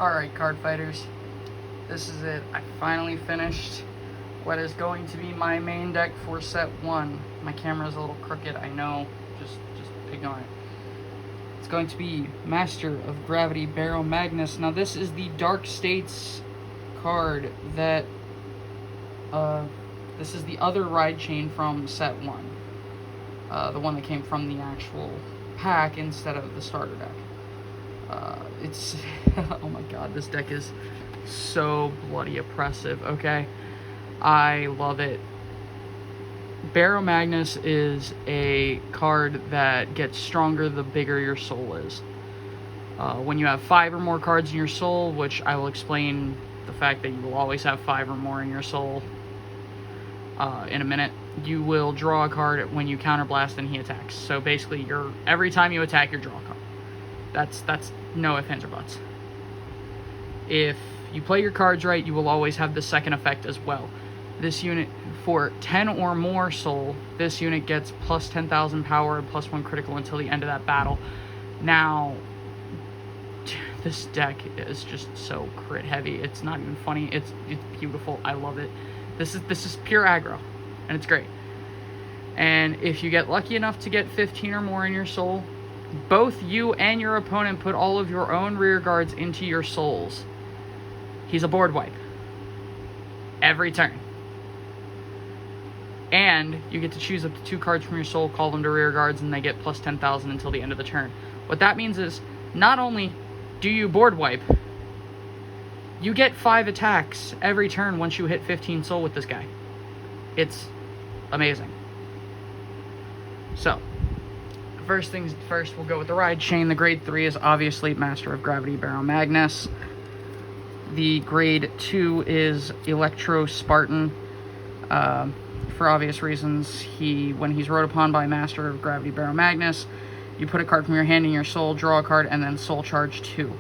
Alright, card fighters, this is it. I finally finished what is going to be my main deck for set 1. My camera's a little crooked, I know, just ignore it. It's going to be Master of Gravity Baromagnes. Now this is the Dark States card that, this is the other ride chain from set 1. The one that came from the actual pack instead of the starter deck. It's, oh my god, this deck is so bloody oppressive, okay? I love it. Baromagnes is a card that gets stronger the bigger your soul is. When you have 5 or more cards in your soul, which I will explain the fact that you will always have 5 or more in your soul in a minute, you will draw a card when you counterblast and he attacks. So basically, every time you attack, you draw a card. That's no ifs, ands, or buts. If you play your cards right, you will always have the second effect as well. This unit, for 10 or more soul, this unit gets plus 10,000 power and plus 1 critical until the end of that battle. Now, this deck is just so crit heavy. It's not even funny. It's beautiful. I love it. This is pure aggro, and it's great. And if you get lucky enough to get 15 or more in your soul, both you and your opponent put all of your own rear guards into your souls. He's a board wipe. Every turn. And you get to choose up to 2 cards from your soul, call them to rear guards, and they get plus 10,000 until the end of the turn. What that means is, not only do you board wipe, you get 5 attacks every turn once you hit 15 soul with this guy. It's amazing. So, first things first, we'll go with the ride chain. The grade 3 is obviously Master of Gravity Baromagnes. The grade 2 is Electro Spartan. For obvious reasons, when he's rode upon by Master of Gravity Baromagnes, you put a card from your hand in your soul, draw a card, and then soul charge 2.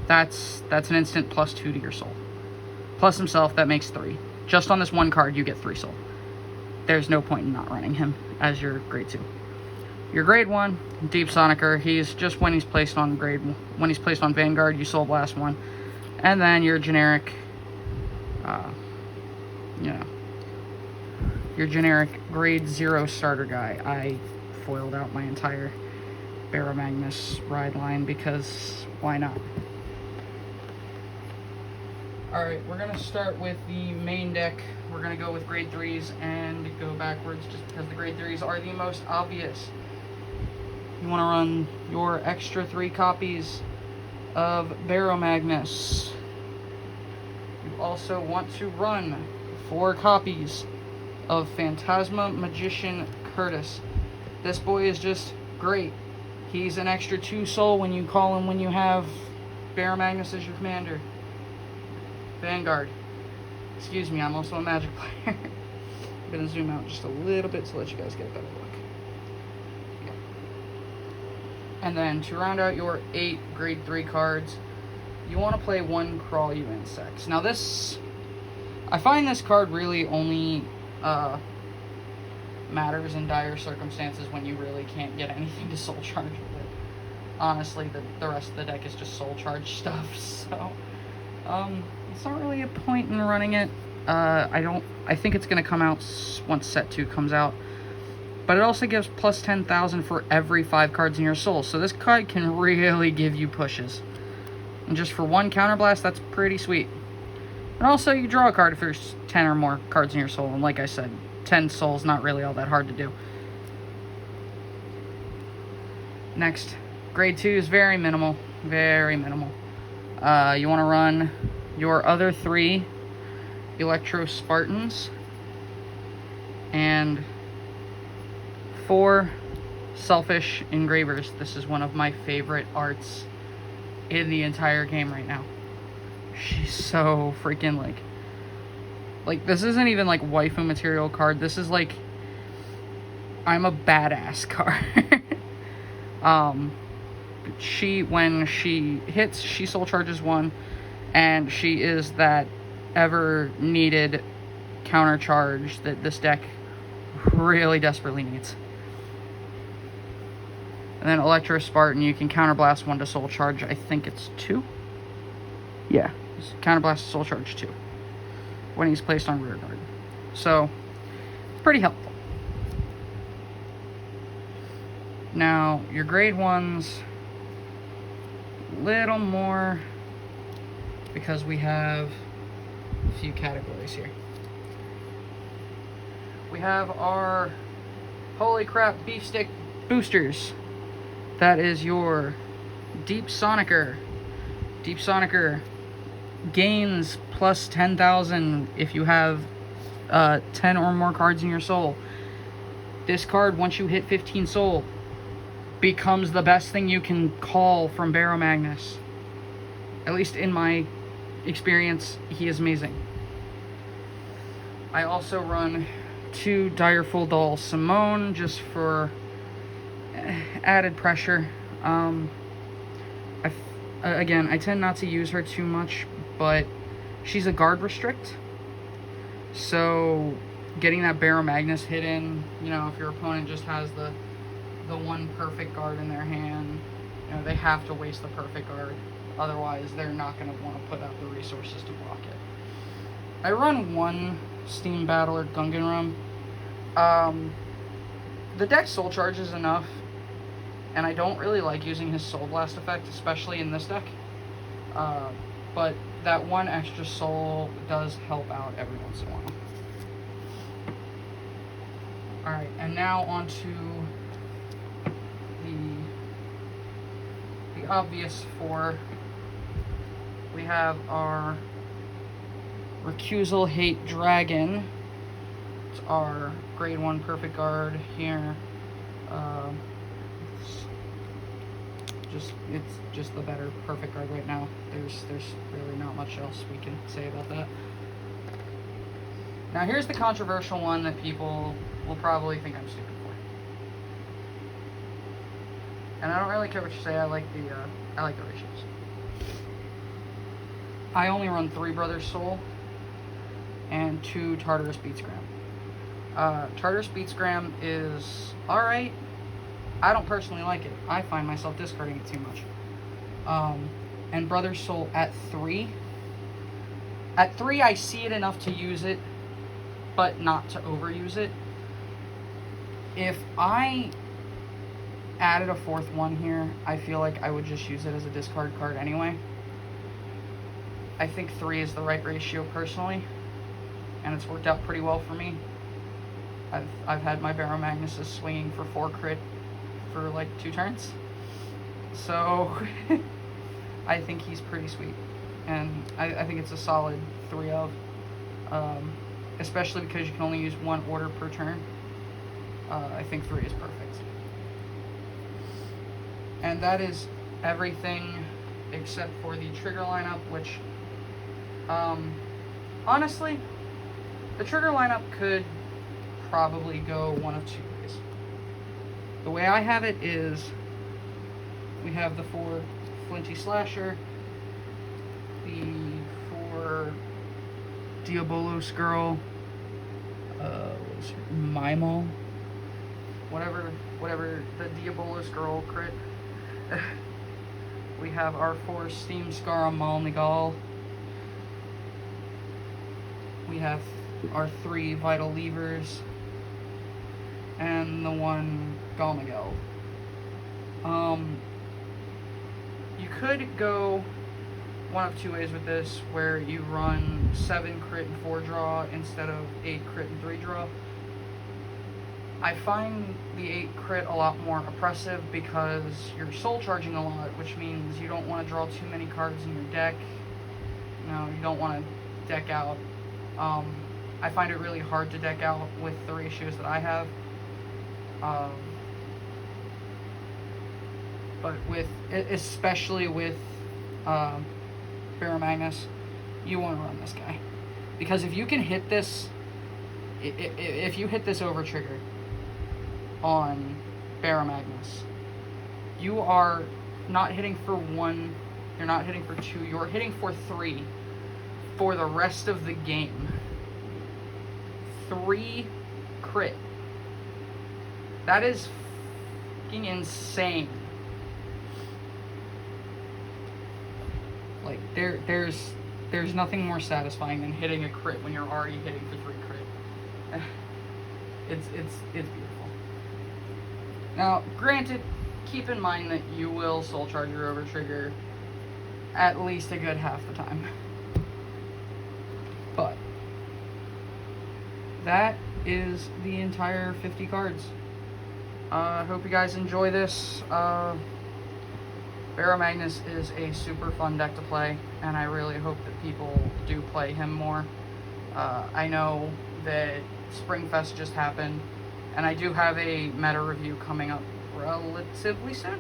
That's an instant plus 2 to your soul. Plus himself, that makes 3. Just on this one card, you get 3 soul. There's no point in not running him as your grade 2. Your grade 1, Deep Sonicer, he's just when he's placed on Vanguard, you soul blast 1. And then your generic, your generic grade 0 starter guy. I foiled out my entire Baromagnes ride line because why not? Alright, we're going to start with the main deck. We're going to go with grade 3s and go backwards just because the grade 3s are the most obvious. You want to run your extra 3 copies of Baromagnes. You also want to run 4 copies of Phantasma Magician Curtis. This boy is just great. He's an extra 2 soul when you call him when you have Baromagnes as your commander. Vanguard. Excuse me, I'm also a Magic player. I'm going to zoom out just a little bit to let you guys get a better look. And then to round out your 8 grade 3 cards, you want to play 1 Crawl You Insects. Now this, I find this card really only matters in dire circumstances when you really can't get anything to soul charge with it. Honestly, the rest of the deck is just soul charge stuff, so it's not really a point in running it. I think it's going to come out once set 2 comes out. But it also gives plus 10,000 for every 5 cards in your soul. So this card can really give you pushes. And just for 1 counterblast, that's pretty sweet. And also, you draw a card if there's 10 or more cards in your soul. And like I said, 10 souls, not really all that hard to do. Next, grade 2 is very minimal. Very minimal. You want to run your other 3 Electro Spartans. And 4 Selfish Engravers. This is one of my favorite arts in the entire game right now. She's so freaking like this isn't even like waifu material card. This is like I'm a badass card. When she hits, she soul charges 1, and she is that ever needed counter charge that this deck really desperately needs. And then Electro Spartan, you can counterblast 1 to soul charge. I think it's 2. Yeah, counterblast to soul charge 2 when he's placed on rear guard. So, pretty helpful. Now, your grade 1s, little more, because we have a few categories here. We have our holy crap beefstick boosters. That is your Deep Sonicer. Deep Sonicer gains plus 10,000 if you have 10 or more cards in your soul. This card, once you hit 15 soul, becomes the best thing you can call from Baromagnes. At least in my experience, he is amazing. I also run 2 Direful Doll Simone just for added pressure. Again, I tend not to use her too much, but she's a guard restrict. So getting that Baromagnes hit in, you know, if your opponent just has the one perfect guard in their hand, you know, they have to waste the perfect guard. Otherwise, they're not going to want to put out the resources to block it. I run 1 Steam Battler Gungan Rum. The deck soul charges enough, and I don't really like using his Soul Blast effect, especially in this deck. But that 1 extra soul does help out every once in a while. Alright, and now on to the obvious 4. We have our Recusal Hate Dragon. It's our grade 1 perfect guard here. It's just the better perfect guard right now. There's really not much else we can say about that. Now here's the controversial one that people will probably think I'm stupid for. And I don't really care what you say. I like the ratios. I only run 3 Brothers Soul and 2 Tartarus Beatsgram. Tartarus Beatsgram is alright. I don't personally like it. I find myself discarding it too much. And Brothers Soul at 3. At 3, I see it enough to use it, but not to overuse it. If I added a 4th one here, I feel like I would just use it as a discard card anyway. I think 3 is the right ratio personally, and it's worked out pretty well for me. I've had my Baromagnes swinging for 4 crit for like 2 turns, so I think he's pretty sweet, and I think it's a solid 3 of, especially because you can only use 1 order per turn. I think 3 is perfect. And that is everything except for the trigger lineup, which, honestly, the trigger lineup could probably go one of 2 ways. The way I have it is, we have the 4 Flinty Slasher, the 4 Diabolos Girl, what's her, Mimo, whatever the Diabolos Girl crit. We have our 4 Steam Scar Malnigal. We have our 3 Vital Levers, and the 1 Galmigel. You could go one of 2 ways with this, where you run 7 crit and 4 draw instead of 8 crit and 3 draw. I find the 8 crit a lot more oppressive because you're soul charging a lot, which means you don't want to draw too many cards in your deck. You don't want to deck out. I find it really hard to deck out with the ratios that I have. But especially with Baromagnes, you want to run this guy. Because if you can hit this, if you hit this over trigger on Baromagnes, you are not hitting for 1, you're not hitting for 2, you're hitting for 3 for the rest of the game. 3 crit. That is freaking insane. Like, there's nothing more satisfying than hitting a crit when you're already hitting for 3 crit. It's beautiful. Now, granted, keep in mind that you will soul charge your over trigger at least a good half the time. But that is the entire 50 cards. I hope you guys enjoy this. Baromagnes is a super fun deck to play, and I really hope that people do play him more. I know that Springfest just happened, and I do have a meta review coming up relatively soon,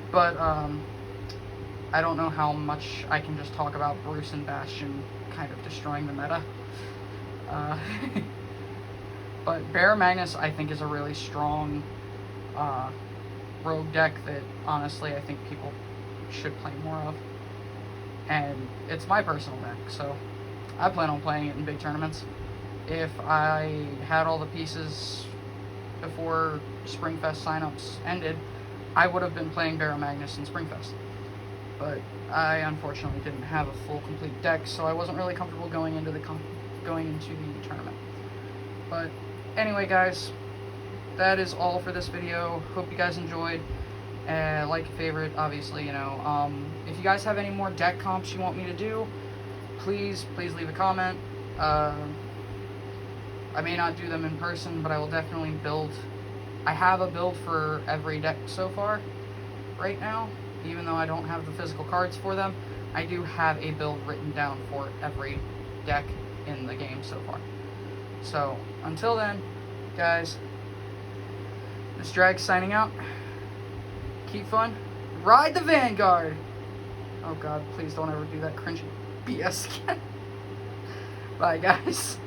but I don't know how much I can just talk about Bruce and Bastion kind of destroying the meta. But Baromagnes, I think, is a really strong rogue deck that, honestly, I think people should play more of. And it's my personal deck, so I plan on playing it in big tournaments. If I had all the pieces before Springfest signups ended, I would have been playing Baromagnes in Springfest. But I unfortunately didn't have a full complete deck, so I wasn't really comfortable going into the tournament. But anyway, guys, that is all for this video. Hope you guys enjoyed. Like and favorite, obviously, you know. If you guys have any more deck comps you want me to do, please leave a comment. I may not do them in person, but I will definitely build. I have a build for every deck so far, right now. Even though I don't have the physical cards for them, I do have a build written down for every deck in the game so far. So, until then, guys, this Drag's signing out. Keep fun. Ride the Vanguard! Oh god, please don't ever do that cringy BS again. Bye, guys.